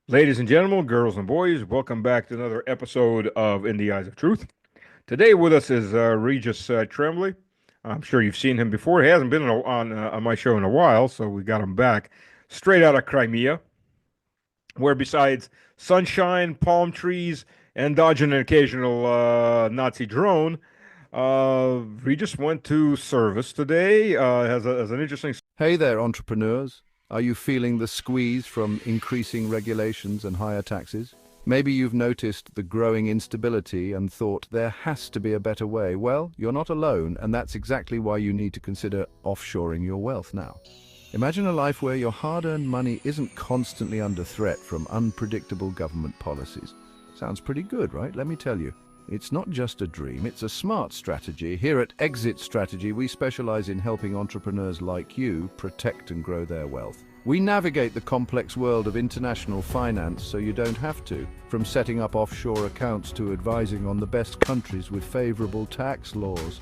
Ladies and gentlemen, girls and boys, welcome back to another episode of In the Eyes of Truth. Today with us is Regis Tremblay. I'm sure you've seen him before. He hasn't been on my show in a while, so we got him back straight out of Crimea, where besides sunshine, palm trees, and dodging an occasional Nazi drone, Regis went to service today. Has an interesting. Hey there, entrepreneurs. Are you feeling the squeeze from increasing regulations and higher taxes? Maybe you've noticed the growing instability and thought there has to be a better way. Well, you're not alone, and that's exactly why you need to consider offshoring your wealth now. Imagine a life where your hard-earned money isn't constantly under threat from unpredictable government policies. Sounds pretty good, right? Let me tell you. It's not just a dream, it's a smart strategy. Here at Exit Strategy, we specialize in helping entrepreneurs like you protect and grow their wealth. We navigate the complex world of international finance so you don't have to, from setting up offshore accounts to advising on the best countries with favorable tax laws.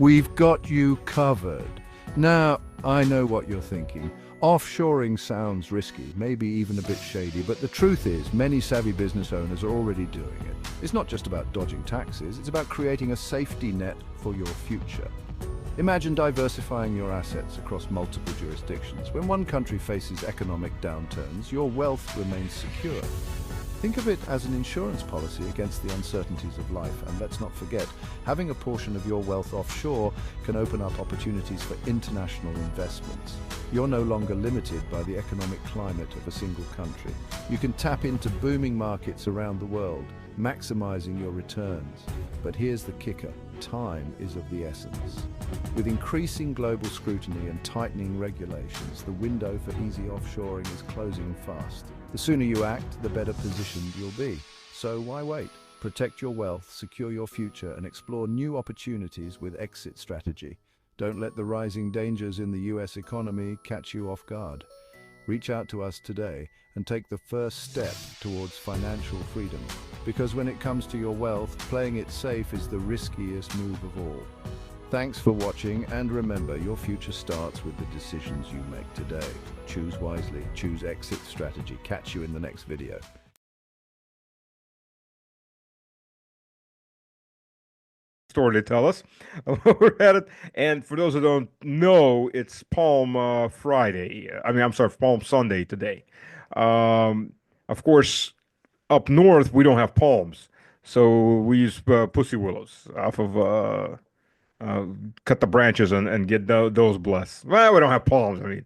We've got you covered. Now, I know what you're thinking. Offshoring sounds risky, maybe even a bit shady, but the truth is many savvy business owners are already doing it. It's not just about dodging taxes, it's about creating a safety net for your future. Imagine diversifying your assets across multiple jurisdictions. When one country faces economic downturns, your wealth remains secure. Think of it as an insurance policy against the uncertainties of life. And let's not forget, having a portion of your wealth offshore can open up opportunities for international investments. You're no longer limited by the economic climate of a single country. You can tap into booming markets around the world, maximizing your returns. But here's the kicker. Time is of the essence. With increasing global scrutiny and tightening regulations, the window for easy offshoring is closing fast. The sooner you act, the better positioned you'll be. So why wait? Protect your wealth, secure your future, and explore new opportunities with Exit Strategy. Don't let the rising dangers in the US economy catch you off guard. Reach out to us today and take the first step towards financial freedom. Because when it comes to your wealth, playing it safe is the riskiest move of all. Thanks for watching, and remember, your future starts with the decisions you make today. Choose wisely, choose Exit Strategy. Catch you in the next video. Story to tell us. We're at it. And for those who don't know, it's Palm Friday. I'm sorry, Palm Sunday today. Of course, up north, we don't have palms. So we use pussy willows off of uh, cut the branches and get those blessed. Well, we don't have palms.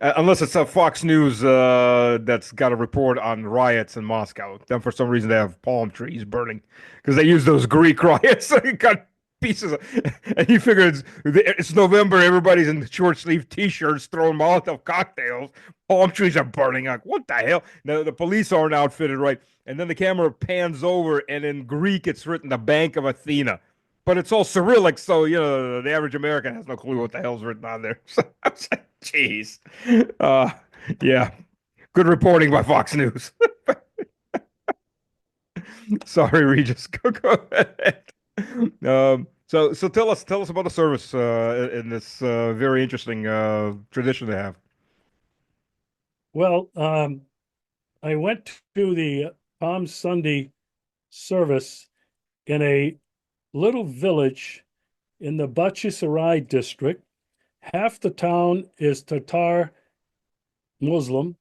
Unless it's a Fox News that's got a report on riots in Moscow. Then for some reason they have palm trees burning because they use those Greek riots. So you got pieces of, and you figure it's November. Everybody's in short sleeve T-shirts throwing Molotov cocktails. Palm trees are burning. Like what the hell? The police aren't outfitted right. And then the camera pans over, and in Greek it's written "the Bank of Athena." But it's all Cyrillic, so the average American has no clue what the hell's written on there. So I was like, jeez. Uh, yeah. Good reporting by Fox News. Sorry, Regis. Go ahead. So tell us about the service in this very interesting tradition they have. Well, I went to the Palm Sunday service in a little village in the Bachsarai district. Half the town is Tatar Muslim,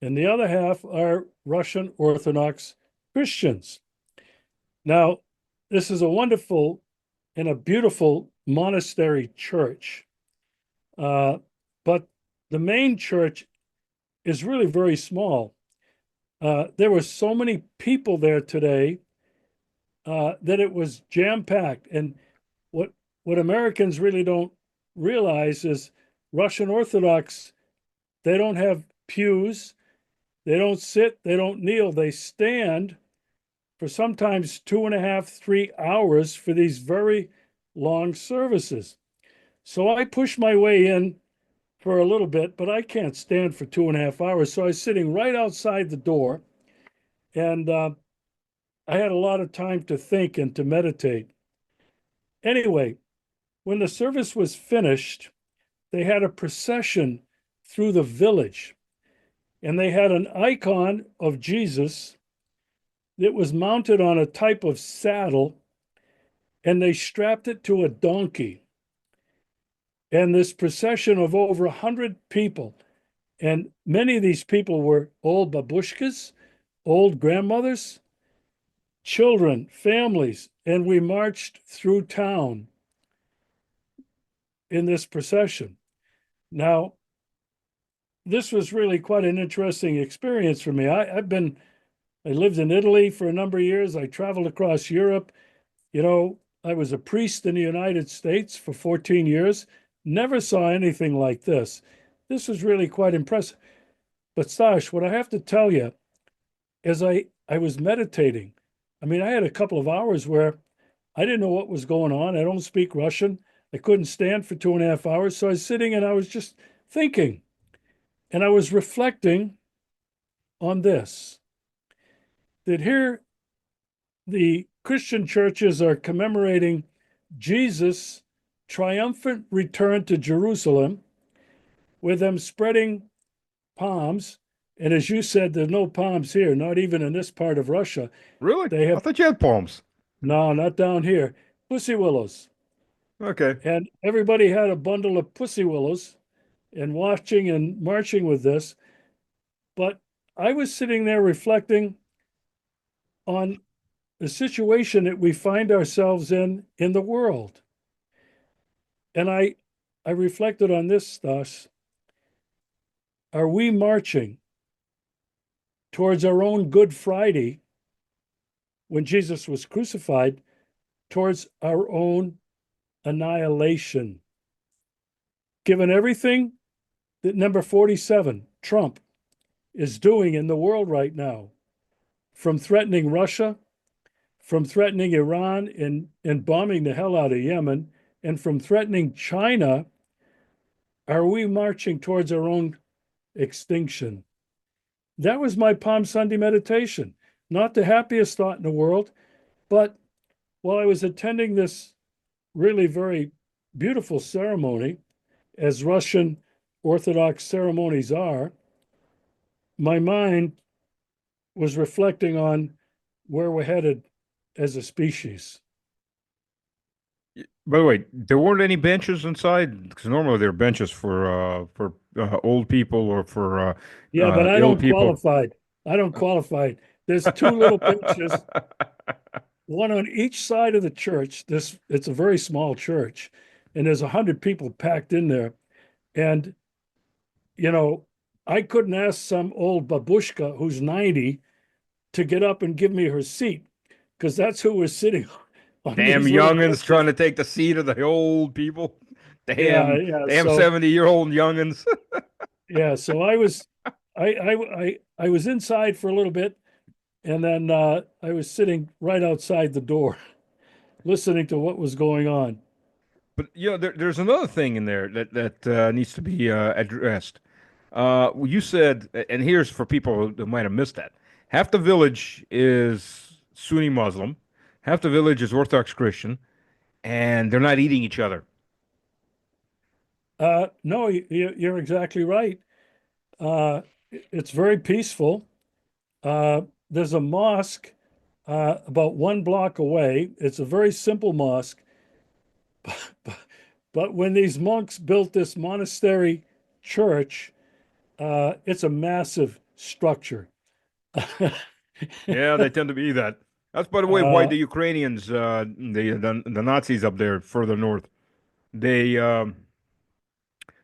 and the other half are Russian Orthodox Christians. Now, this is a wonderful and a beautiful monastery church, but the main church is really very small. There were so many people there today that it was jam-packed. And what Americans really don't realize is Russian Orthodox, they don't have pews, they don't sit, they don't kneel, they stand for sometimes 2.5, 3 hours for these very long services. So I pushed my way in for a little bit, but I can't stand for 2.5 hours. So I was sitting right outside the door, and I had a lot of time to think and to meditate. Anyway, when the service was finished, they had a procession through the village. and they had an icon of Jesus that was mounted on a type of saddle, and they strapped it to a donkey. And this procession of over 100 people, and many of these people were old babushkas, old grandmothers, children, families, and we marched through town in this procession. Now, this was really quite an interesting experience for me. I lived in Italy for a number of years. I traveled across Europe. I was a priest in the United States for 14 years. Never saw anything like this. This was really quite impressive. But Stash, what I have to tell you is I was meditating. I mean, I had a couple of hours where I didn't know what was going on. I don't speak Russian. I couldn't stand for 2.5 hours. So I was sitting and I was just thinking, and I was reflecting on this, that here the Christian churches are commemorating Jesus' triumphant return to Jerusalem with them spreading palms. And as you said, there's no palms here, not even in this part of Russia. Really? They I have, thought you had palms. no, not down here, pussy willows. Okay. And everybody had a bundle of pussy willows and watching and marching with this. But I was sitting there reflecting on the situation that we find ourselves in the world. And I reflected on this, thus, are we marching towards our own Good Friday when Jesus was crucified, towards our own annihilation? Given everything that number 47, Trump, is doing in the world right now, from threatening Russia, from threatening Iran and bombing the hell out of Yemen, and from threatening China, are we marching towards our own extinction? That was my Palm Sunday meditation. Not the happiest thought in the world, but while I was attending this really very beautiful ceremony, as Russian Orthodox ceremonies are, my mind was reflecting on where we're headed as a species. By the way, there weren't any benches inside because normally there are benches for old people or for Yeah, but I ill don't people. qualify. I don't qualify. There's two little benches, one on each side of the church. It's a very small church, and there's 100 people packed in there. And you know, I couldn't ask some old babushka who's 90 to get up and give me her seat because that's who was sitting on Damn these little youngins trying benches. to take the seat of the old people. Yeah, Damn, yeah. damn So 70-year-old youngins. yeah, so I was inside for a little bit, and then I was sitting right outside the door, listening to what was going on. But there's another thing in there that needs to be addressed. You said, and here's for people who might have missed that. Half the village is Sunni Muslim, half the village is Orthodox Christian, and they're not eating each other. No, you're exactly right. Uh, it's very peaceful. Uh, there's a mosque about 1 block away. It's a very simple mosque. But when these monks built this monastery church, it's a massive structure. Yeah, they tend to be that. That's, by the way, why uh, the Ukrainians, the Nazis up there further north, they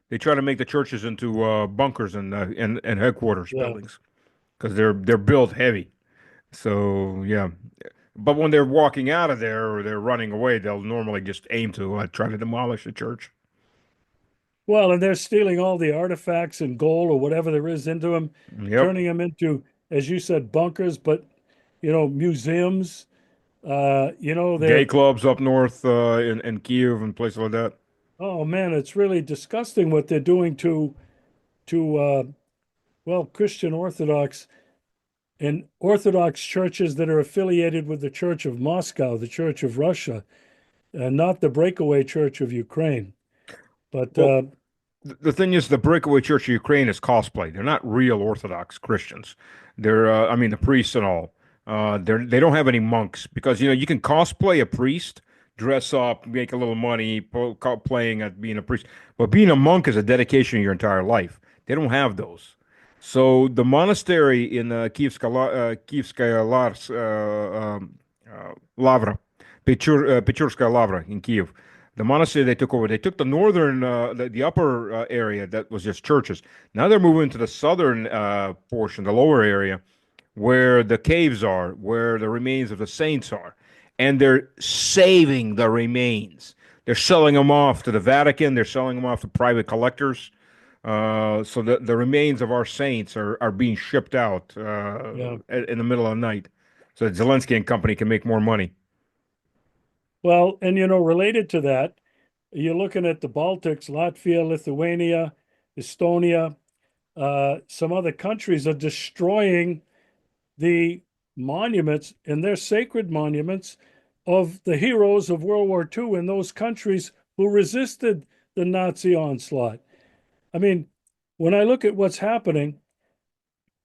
they try to make the churches into bunkers and headquarters yeah. buildings because they're built heavy. So yeah, but when they're walking out of there or they're running away, they'll normally just aim to try to demolish the church. Well, and they're stealing all the artifacts and gold or whatever there is into them, Yep. turning them into, as you said, bunkers, but museums. Gay They're clubs up north in Kiev and places like that. oh man, it's really disgusting what they're doing to well, Christian Orthodox and Orthodox churches that are affiliated with the Church of Moscow, the Church of Russia, and not the breakaway Church of Ukraine. But Well, The thing is, the breakaway church of Ukraine is cosplay. They're not real Orthodox Christians. They're, I mean, the priests and all. They don't have any monks because you can cosplay a priest, dress up, make a little money, playing at being a priest. But being a monk is a dedication of your entire life. They don't have those. So the monastery in Kievskaya Lavra, Pechurskaya Lavra in Kiev. The monastery they took over, they took the northern, the upper area that was just churches. Now they're moving to the southern portion, the lower area, where the caves are, where the remains of the saints are. And they're saving the remains. They're selling them off to the Vatican, they're selling them off to private collectors. So the remains of our saints are being shipped out Yeah. in the middle of the night so that Zelensky and company can make more money. Well, and related to that, you're looking at the Baltics, Latvia, Lithuania, Estonia, some other countries are destroying the monuments, and they're sacred monuments of the heroes of World War II in those countries who resisted the Nazi onslaught. I mean, when I look at what's happening,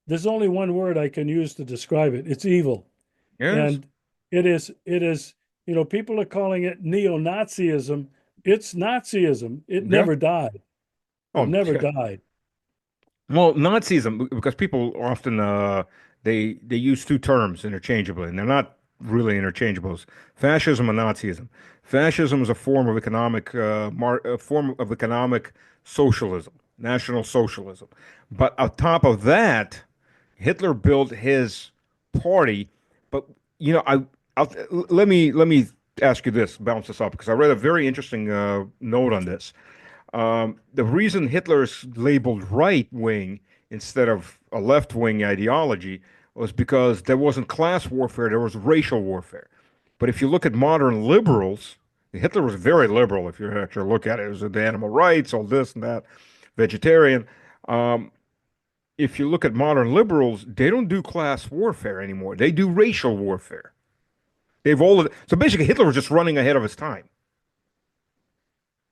there's only one word I can use to describe it. It's evil. Yes. And it is, people are calling it neo-Nazism. It's Nazism. It Yeah. never died. It Oh, never yeah. died. Well, Nazism, because people often they use two terms interchangeably, and they're not really interchangeables. Fascism and Nazism. Fascism is a form of economic socialism, national socialism. But on top of that, Hitler built his party. But let me ask you this, bounce this up, because I read a very interesting note on this. The reason Hitler's labeled right wing instead of a left wing ideology was because there wasn't class warfare, there was racial warfare. But if you look at modern liberals, Hitler was very liberal if you actually look at it. It was the animal rights, all this and that, vegetarian. Um, if you look at modern liberals, they don't do class warfare anymore. They do racial warfare. So basically Hitler was just running ahead of his time.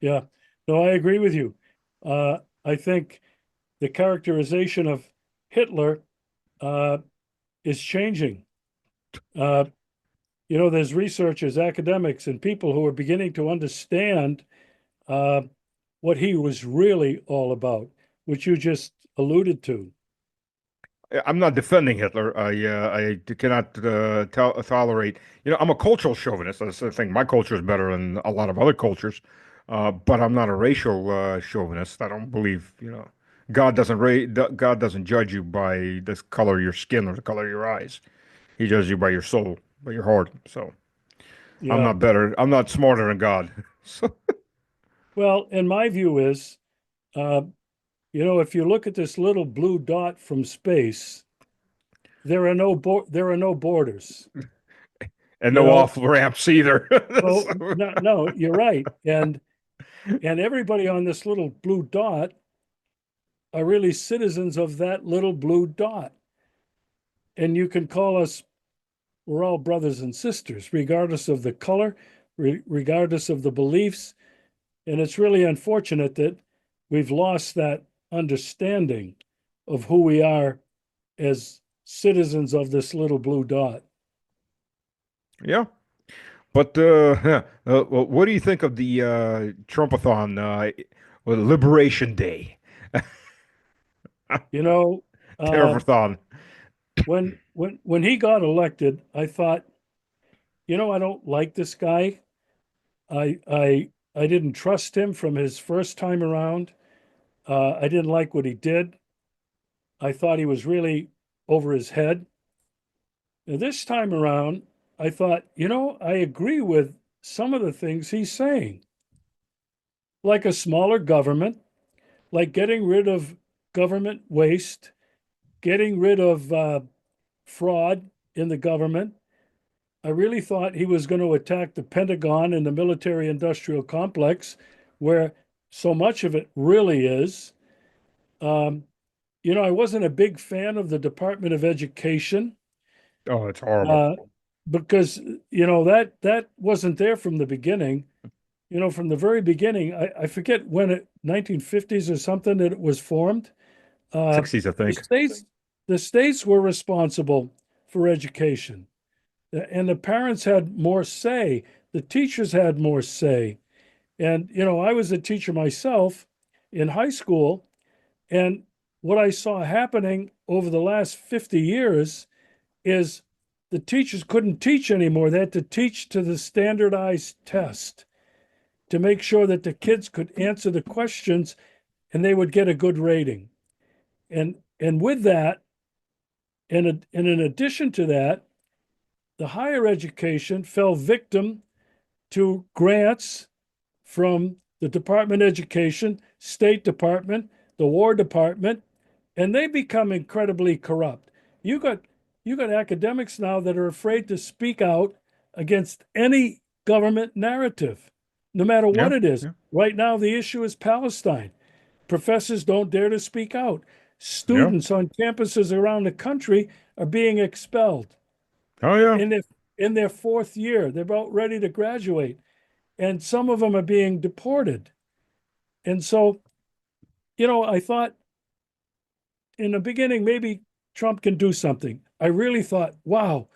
Yeah. No, I agree with you. I think the characterization of Hitler uh, is changing. Uh, there's researchers, academics, and people who are beginning to understand uh, what he was really all about, which you just alluded to. I'm not defending Hitler. I cannot tolerate. I'm a cultural chauvinist. That's the thing. My culture is better than a lot of other cultures, but I'm not a racial chauvinist. I don't believe. God doesn't judge you by the color of your skin or the color of your eyes. He judges you by your soul, by your heart. So I'm Yeah. not better. I'm not smarter than God. So Well, and my view is, uh, if you look at this little blue dot from space, there are no borders. and You no know, off ramps either. well, So, no, no, you're right, and everybody on this little blue dot are really citizens of that little blue dot, and you can call us we're all brothers and sisters, regardless of the color, regardless of the beliefs. And it's really unfortunate that we've lost that understanding of who we are as citizens of this little blue dot. yeah. But well, what do you think of the Trumpathon, Liberation Day, You know, uh, Terrorthon? when he got elected, I thought, I don't like this guy. I didn't trust him from his first time around. I didn't like what he did. I thought he was really over his head. Now, this time around, I thought, I agree with some of the things he's saying, like a smaller government, like getting rid of government waste, getting rid of fraud in the government. I really thought he was going to attack the Pentagon and the military industrial complex, where so much of it really is. Um, I wasn't a big fan of the Department of Education Oh, it's horrible. uh, because that wasn't there from the beginning. from the very beginning, I forget when 1950s or something that it was formed. Uh, 60s, I the think. states, the states were responsible for education, and the parents had more say. The teachers had more say. And, I was a teacher myself in high school, and what I saw happening over the last 50 years is the teachers couldn't teach anymore. They had to teach to the standardized test to make sure that the kids could answer the questions and they would get a good rating. And with that, and in addition to that, the higher education fell victim to grants from the Department of Education, State Department, the War Department, and they become incredibly corrupt. You got you got academics now that are afraid to speak out against any government narrative, no matter what Yeah, it is. yeah, Right now, the issue is Palestine. Professors don't dare to speak out. yeah. Students on campuses around the country are being expelled Oh, yeah. in their fourth year. They're about ready to graduate, and some of them are being deported. And so, I thought in the beginning maybe Trump can do something. I really thought, wow,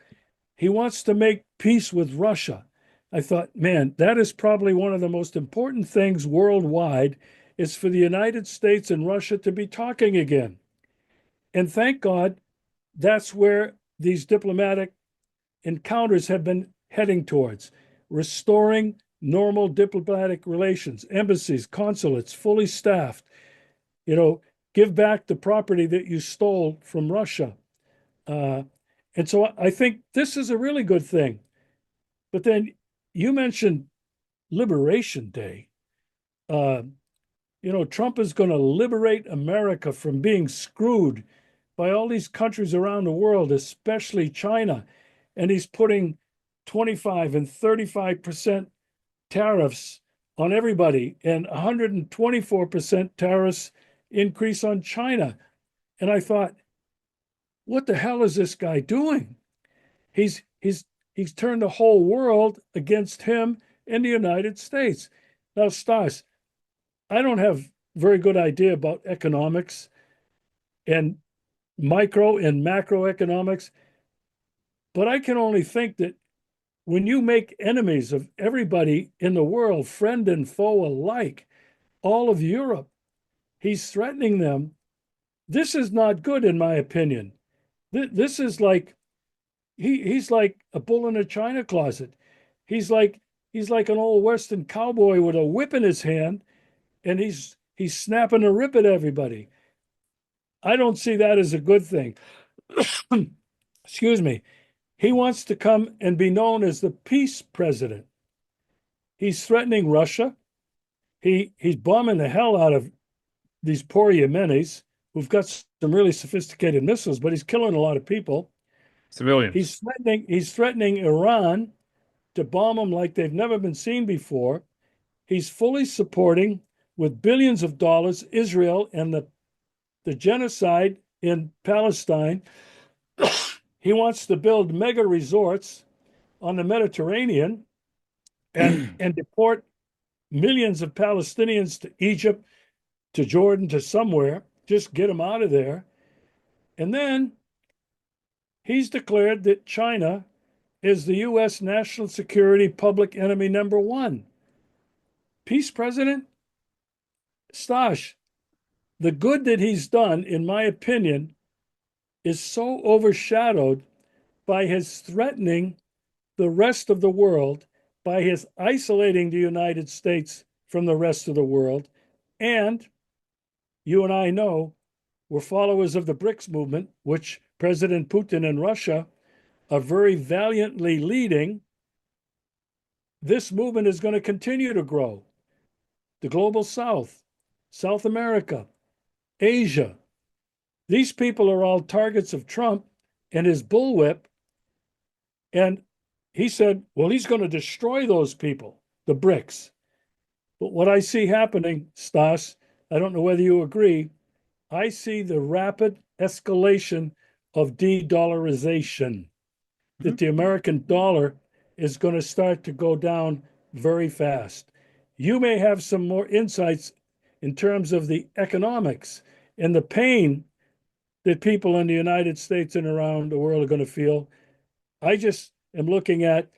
he wants to make peace with Russia. I thought, man, that is probably one of the most important things worldwide is for the United States and Russia to be talking again. And thank God that's where these diplomatic encounters have been heading towards restoring normal diplomatic relations, embassies, consulates fully staffed, you know, give back the property that you stole from Russia. Uh, and so I think this is a really good thing. But then you mentioned Liberation Day. Uh, Trump is going to liberate America from being screwed by all these countries around the world, especially China. And he's putting 25 and 35% tariffs on everybody and 124% tariffs increase on China. And I thought, what the hell is this guy doing? He's turned the whole world against him and the United States. Now, Stas, I don't have very good idea about economics and micro and macroeconomics, but I can only think that when you make enemies of everybody in the world, friend and foe alike, all of Europe, he's threatening them. This is not good, in my opinion. This is like he's like a bull in a china closet. He's like he's like an old western cowboy with a whip in his hand, and he's snapping a rip at everybody. I don't see that as a good thing. Excuse me. He wants to come and be known as the peace president. He's threatening Russia. He's bombing the hell out of these poor Yemenis who've got some really sophisticated missiles, but he's killing a lot of people. Civilians. He's threatening Iran to bomb them like they've never been seen before. He's fully supporting with billions of dollars Israel and the genocide in Palestine. He wants to build mega resorts on the Mediterranean and deport millions of Palestinians to Egypt, to Jordan, to somewhere. Just get them out of there. And then he's declared that China is the U.S. national security public enemy number one. Peace president? Stash, the good that he's done, in my opinion, is so overshadowed by his threatening the rest of the world, by his isolating the United States from the rest of the world. And you and I know we're followers of the BRICS movement, which President Putin and Russia are very valiantly leading. This movement is going to continue to grow. The global South, South America, Asia, these people are all targets of Trump and his bullwhip. And he said, well, he's going to destroy those people, the BRICS. But what I see happening, Stas, I don't know whether you agree, I see the rapid escalation of de-dollarization, that Mhm. the American dollar is going to start to go down very fast. you may have some more insights in terms of the economics and the pain that people in the United States and around the world are going to feel. I just am looking at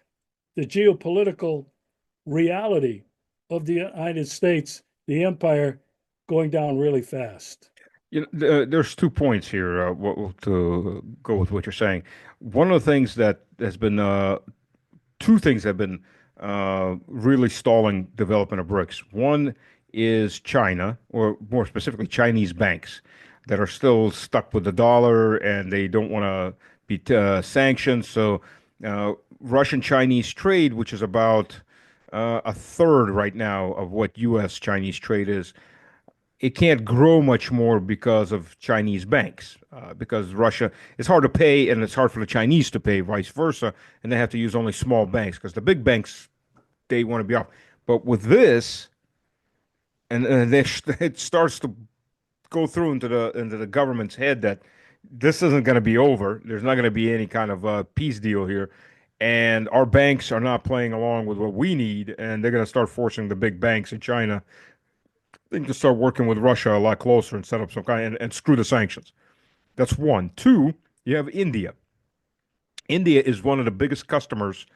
the geopolitical reality of the United States, the empire going down really fast. There's 2 points here. To go with what you're saying, one of the things that has been two things have been really stalling development of BRICS. One is China, or more specifically, Chinese banks that are still stuck with the dollar and they don't want to be sanctioned. So, Russian Chinese trade, which is about a third right now of what U.S. Chinese trade is, it can't grow much more because of Chinese banks. Because Russia, it's hard to pay, and it's hard for the Chinese to pay, vice versa, and they have to use only small banks because the big banks they want to be off. But with this, and it starts to go through into the government's head that this isn't going to be over. There's not going to be any kind of peace deal here, and our banks are not playing along with what we need, and they're going to start forcing the big banks in China they can start working with Russia a lot closer and set up some kind and screw the sanctions. That's one. Two, you have India. India is one of the biggest customers.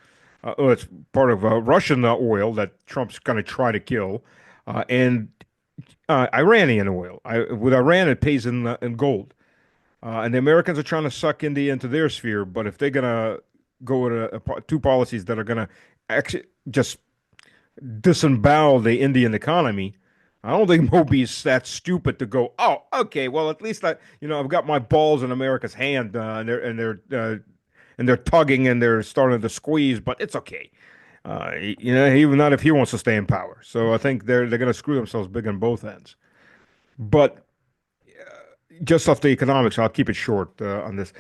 It's part of Russian oil that Trump's going to try to kill, and Iranian oil. With Iran, it pays in gold, and the Americans are trying to suck India into their sphere. But if they're going to go with two policies that are going to actually just disembowel the Indian economy, I don't think Moby's that stupid to go, oh, okay, well, at least I've got my balls in America's hand, and they're tugging and they're starting to squeeze, but it's okay. Even not if he wants to stay in power. So I think they're going to screw themselves big on both ends. But just off the economics, I'll keep it short on this.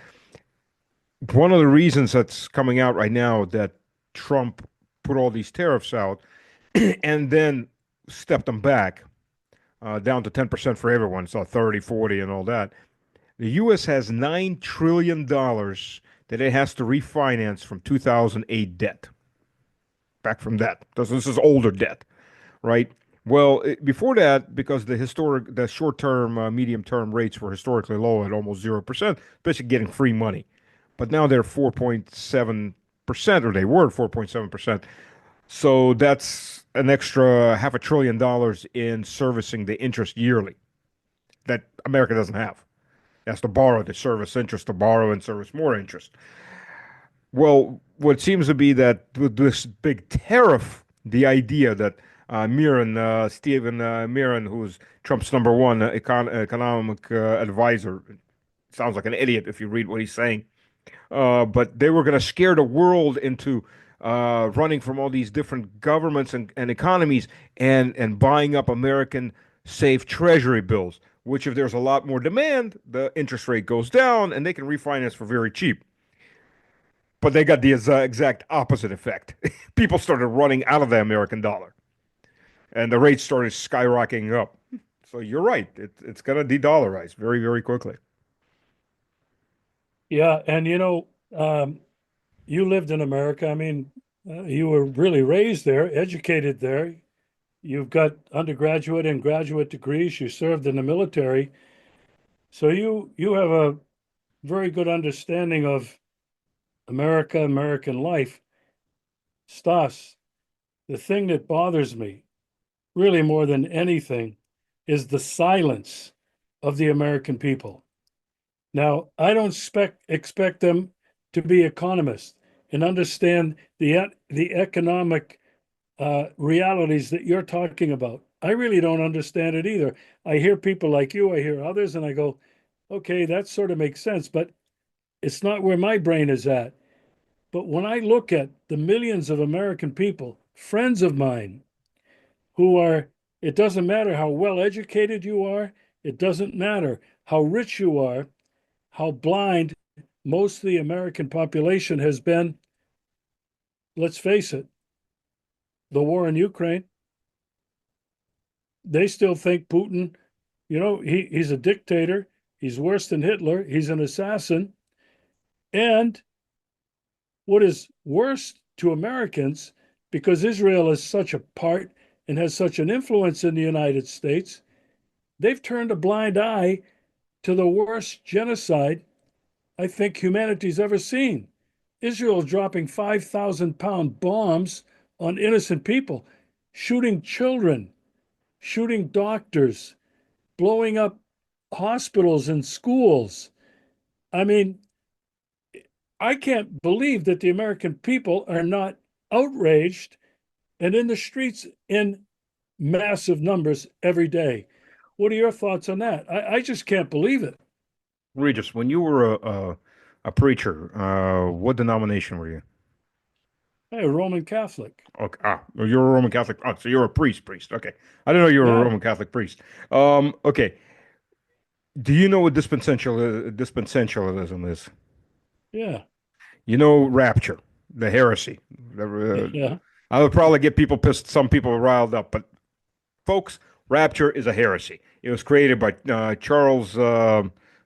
One of the reasons that's coming out right now that Trump put all these tariffs out and then stepped them back down to 10% for everyone, so 30, 40, and all that. The U.S. has $9 trillion that it has to refinance from 2008 debt. Back from that. This is older debt, right? Well, before that, because the short-term, medium-term rates were historically low at almost 0%, basically getting free money. But now they're 4.7%, or they were 4.7%. So that's an extra half $1 trillion in servicing the interest yearly that America doesn't have. It has to borrow to service interest, to borrow and service more interest. Well, what seems to be that with this big tariff, the idea that Stephen Miran, who's Trump's number one economic advisor, sounds like an idiot if you read what he's saying, but they were going to scare the world into running from all these different governments and economies and buying up American safe treasury bills, which if there's a lot more demand, the interest rate goes down and they can refinance for very cheap. But they got the exact opposite effect. People started running out of the American dollar and the rates started skyrocketing up. So you're right. It's going to de-dollarize very, very quickly. Yeah, and you lived in America. I mean, you were really raised there, educated there. You've got undergraduate and graduate degrees. You served in the military, so you have a very good understanding of America, American life. Stas, the thing that bothers me, really more than anything, is the silence of the American people. Now, I don't expect them to be economists and understand the economic realities that you're talking about. I really don't understand it either. I hear people like you, I hear others, and I go, okay, that sort of makes sense, but it's not where my brain is at. But when I look at the millions of American people, friends of mine, who are, it doesn't matter how well educated you are, it doesn't matter how rich you are, how blind most of the American population has been. Let's face it, the war in Ukraine, they still think Putin, he's a dictator. He's worse than Hitler. He's an assassin. And what is worse to Americans, because Israel is such a part and has such an influence in the United States, they've turned a blind eye to the worst genocide I think humanity's ever seen. Israel dropping 5,000-pound bombs on innocent people, shooting children, shooting doctors, blowing up hospitals and schools. I mean, I can't believe that the American people are not outraged and in the streets in massive numbers every day. What are your thoughts on that? I just can't believe it. Regis, when you were a preacher, what denomination were you? Hey, a Roman Catholic. Okay, you're a Roman Catholic. Oh, so you're a priest. Okay, I didn't know you were a Yeah, Roman Catholic priest. Okay. Do you know what dispensationalism is? yeah, You know rapture, the heresy. yeah. I would probably get people pissed, some people riled up, but folks, rapture is a heresy. It was created by Charles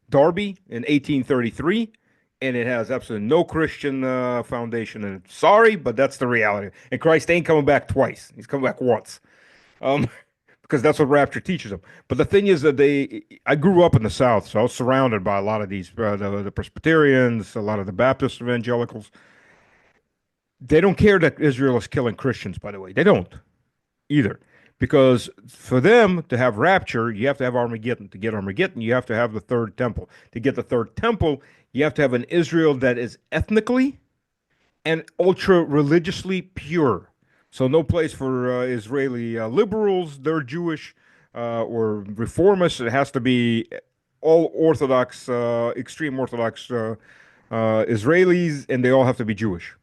Darby in 1833, and it has absolutely no Christian foundation in it. Sorry, but that's the reality. And Christ ain't coming back twice. He's coming back once. Um, because that's what rapture teaches them. But the thing is that I grew up in the South, so I was surrounded by a lot of these, the Presbyterians, a lot of the Baptist evangelicals. They don't care that Israel is killing Christians, by the way. They don't either. Because for them to have rapture, you have to have Armageddon. To get Armageddon, you have to have the third temple. To get the third temple, you have to have an Israel that is ethnically and ultra religiously pure. So no place for Israeli liberals. They're Jewish or reformists. It has to be all Orthodox, extreme Orthodox Israelis, and they all have to be Jewish.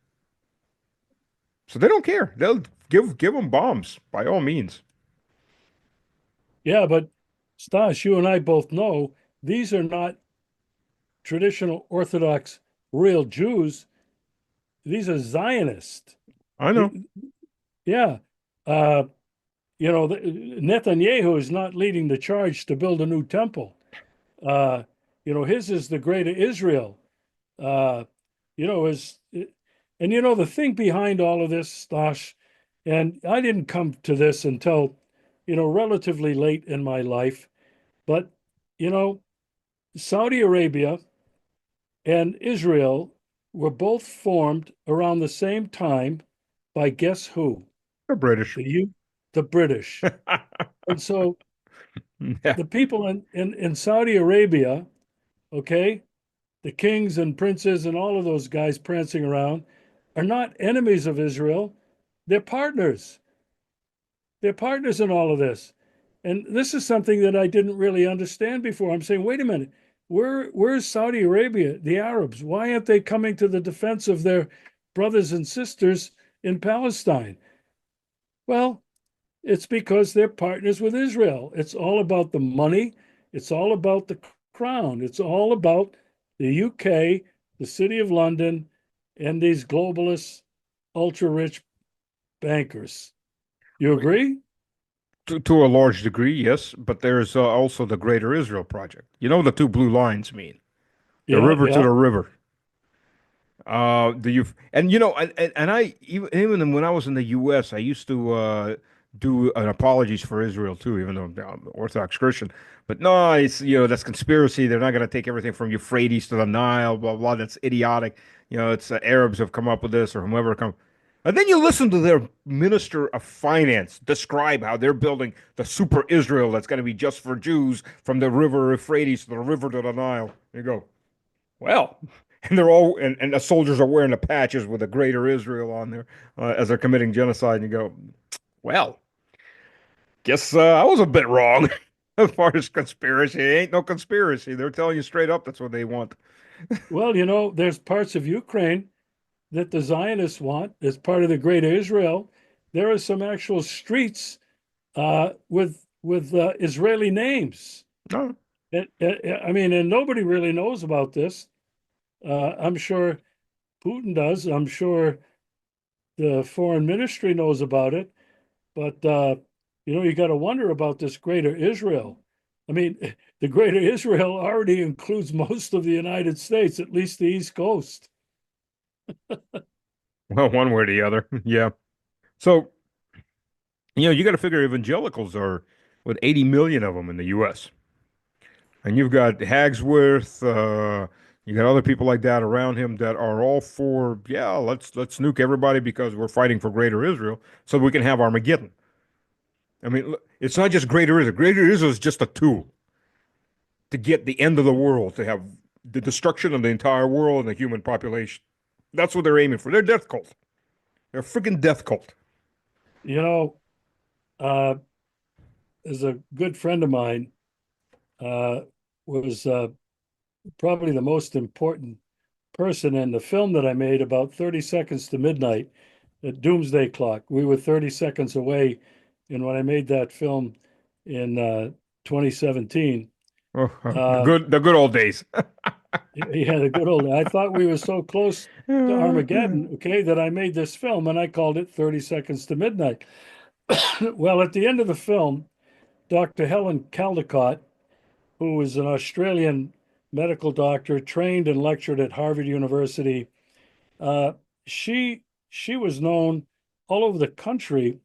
So they don't care. They'll give them bombs by all means. Yeah, but Stas, you and I both know these are not traditional Orthodox real Jews. These are Zionists. I know. The- yeah. Uh, Netanyahu is not leading the charge to build a new temple. Uh, his is the greater Israel. Uh, is and the thing behind all of this, Stas, and I didn't come to this until, relatively late in my life, but you know, Saudi Arabia and Israel were both formed around the same time by guess who? They're British. The you, the British. And so Yeah. the people in Saudi Arabia, okay, the kings and princes and all of those guys prancing around are not enemies of Israel. They're partners. They're partners in all of this. And this is something that I didn't really understand before. I'm saying, wait a minute, where's Saudi Arabia, the Arabs? Why aren't they coming to the defense of their brothers and sisters in Palestine? Well, it's because they're partners with Israel. It's all about the money. It's all about the crown. It's all about the UK, the City of London, and these globalist, ultra rich bankers. You agree? To a large degree, yes, but there's also the Greater Israel Project. You know the two blue lines mean the Yeah, river to yeah. the river. Do you and you know and I even when I was in the U.S. I used to do an apologies for Israel too, even though I'm Orthodox Christian. But no, it's that's conspiracy. They're not going to take everything from Euphrates to the Nile. Blah blah. That's idiotic. It's Arabs have come up with this or whomever come. And then you listen to their minister of finance describe how they're building the super Israel that's going to be just for Jews from the river Euphrates to the river to the Nile. You go. Well, and they're all and the soldiers are wearing the patches with a Greater Israel on there as they're committing genocide. And you go, well, guess I was a bit wrong as far as conspiracy. It ain't no conspiracy. They're telling you straight up that's what they want. Well, there's parts of Ukraine that the Zionists want as part of the Greater Israel. There are some actual streets with Israeli names. No, I mean, and nobody really knows about this. I'm sure Putin does. I'm sure the foreign ministry knows about it. But you got to wonder about this Greater Israel. I mean, the Greater Israel already includes most of the United States, at least the East Coast. well, one way or the other. Yeah. So You got to figure evangelicals are with 80 million of them in the U.S. And you've got Hagsworth, you got other people like that around him that are all for, yeah, let's nuke everybody because we're fighting for Greater Israel so we can have Armageddon. I mean, it's not just Greater Israel. Greater Israel is just a tool to get the end of the world, to have the destruction of the entire world and the human population. That's what they're aiming for. They're a death cult. They're a freaking death cult. You know, uh, as a good friend of mine uh, was probably the most important person in the film that I made about 30 seconds to midnight at Doomsday Clock. We were 30 seconds away. And when I made that film in 2017, Oh, um, the good old days. yeah, the good old, I thought we were so close to Armageddon, okay, that I made this film and I called it 30 Seconds to Midnight. Well, at the end of the film, Dr. Helen Caldicott, who was an Australian medical doctor, trained and lectured at Harvard University, uh, she she was known all over the country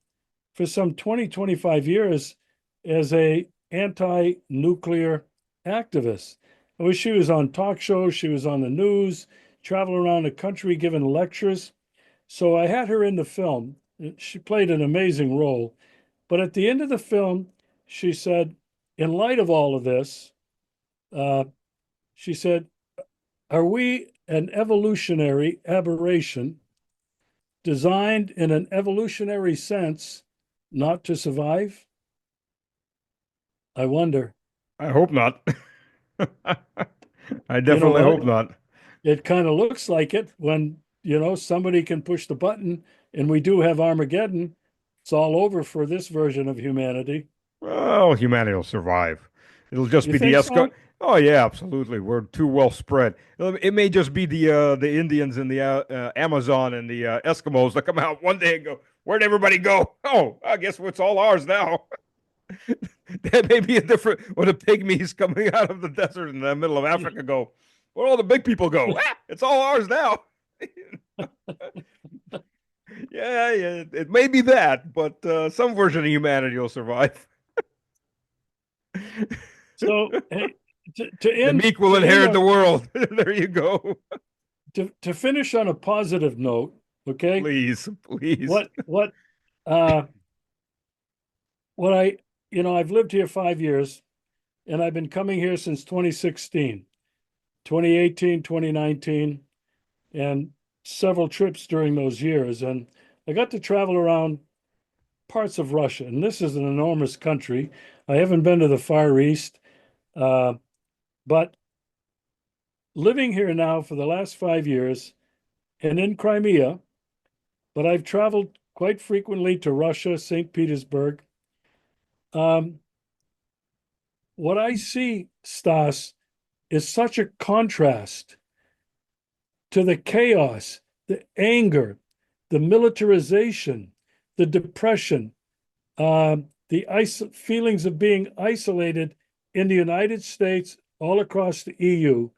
for some 20, 25 years as a anti-nuclear activist. She was on talk shows, she was on the news, traveling around the country giving lectures. So I had her in the film. She played an amazing role. But at the end of the film, she said, in light of all of this, uh, she said, are we an evolutionary aberration designed in an evolutionary sense not to survive? I wonder. I hope not. I You know definitely what? hope not. It kind of looks like it when, somebody can push the button and we do have Armageddon. It's all over for this version of humanity. Well, humanity will survive. It'll just You be the think Esco. so? Oh yeah, absolutely. We're too well spread. It may just be the Indians and the Amazon and the Eskimos that come out one day and go, "Where'd everybody go? Oh, I guess it's all ours now." That may be a different. Or the pygmies coming out of the desert in the middle of Africa go, "Where all the big people go? Ah, it's all ours now." Yeah, yeah. It may be that, but some version of humanity will survive. So, hey, to The end meek will to end inherit the on world. There you go. to finish on a positive note, okay? Please, please. What uh what I've lived here 5 years and I've been coming here since 2016, 2018, 2019, and several trips during those years. And I got to travel around parts of Russia, and this is an enormous country. I haven't been to the Far East, uh, but living here now for the last 5 years and in Crimea, but I've traveled quite frequently to Russia, St. Petersburg. Um, what I see, Stas, is such a contrast to the chaos, the anger, the militarization, the depression, the feelings of being isolated in the United States, all across the EU.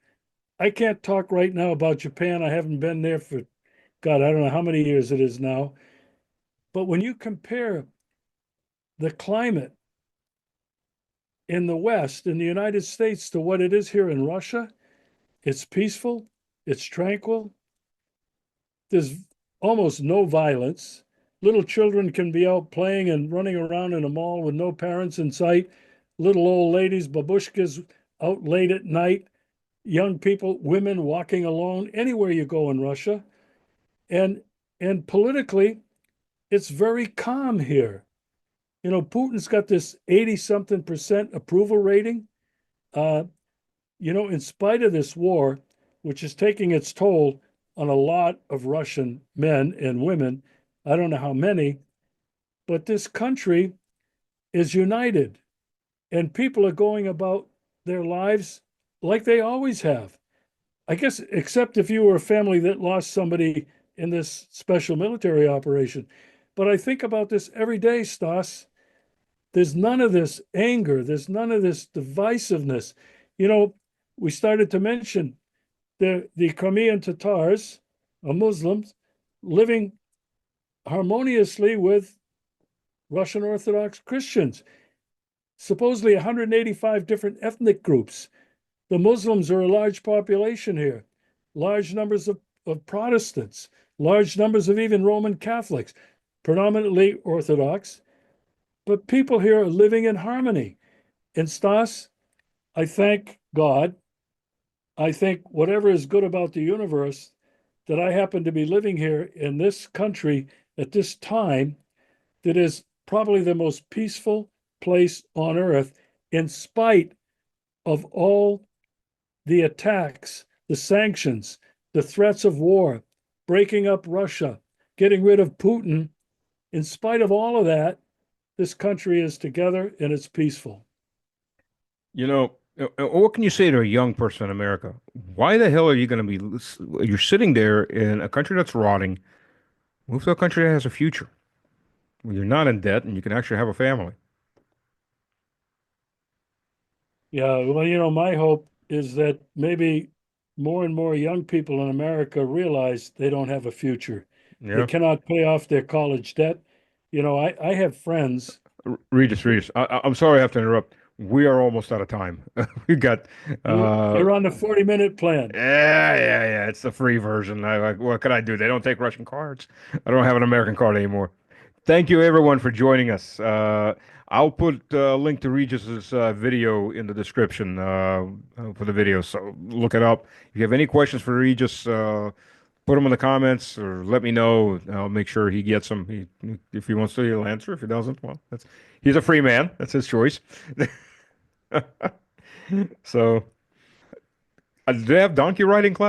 I can't talk right now about Japan. I haven't been there for, God, I don't know how many years it is now. But when you compare the climate in the West, in the United States, to what it is here in Russia, it's peaceful, it's tranquil, there's almost no violence. Little children can be out playing and running around in a mall with no parents in sight. Little old ladies, babushkas out late at night. Young people, women walking alone anywhere you go in Russia. And and politically, it's very calm here. Putin's got this 80 something percent approval rating. Uh, in spite of this war, which is taking its toll on a lot of Russian men and women, I don't know how many, but this country is united and people are going about their lives like they always have. I guess, except if you were a family that lost somebody in this special military operation. But I think about this every day, Stas. There's none of this anger, there's none of this divisiveness. You know, we started to mention the Crimean Tatars, Muslims, living harmoniously with Russian Orthodox Christians, supposedly 185 different ethnic groups. The Muslims are a large population here, large numbers of Protestants, large numbers of even Roman Catholics, predominantly Orthodox, but people here are living in harmony. And Stas, I thank God. I think whatever is good about the universe, that I happen to be living here in this country at this time that is probably the most peaceful place on earth, in spite of all the attacks, the sanctions, the threats of war, breaking up Russia, getting rid of Putin. In spite of all of that, this country is together and it's peaceful. You know, what can you say to a young person in America? Why the hell are you going to you're sitting there in a country that's rotting, move to a country that has a future, where you're not in debt and you can actually have a family. Yeah, well, my hope is that maybe more and more young people in America realize they don't have a future. They Yeah. cannot pay off their college debt. I have friends. Regis, I'm sorry I have to interrupt. We are almost out of time. We got, uh, You're on the 40-minute plan. yeah. It's the free version. What could I do? They don't take Russian cards. I don't have an American card anymore. Thank you everyone for joining us. I'll put a link to Regis's video in the description for the video, so look it up. If you have any questions for Regis, put them in the comments or let me know. I'll make sure he gets them. If he wants to, he'll answer. If he doesn't, well, he's a free man. That's his choice. So, do they have donkey riding class?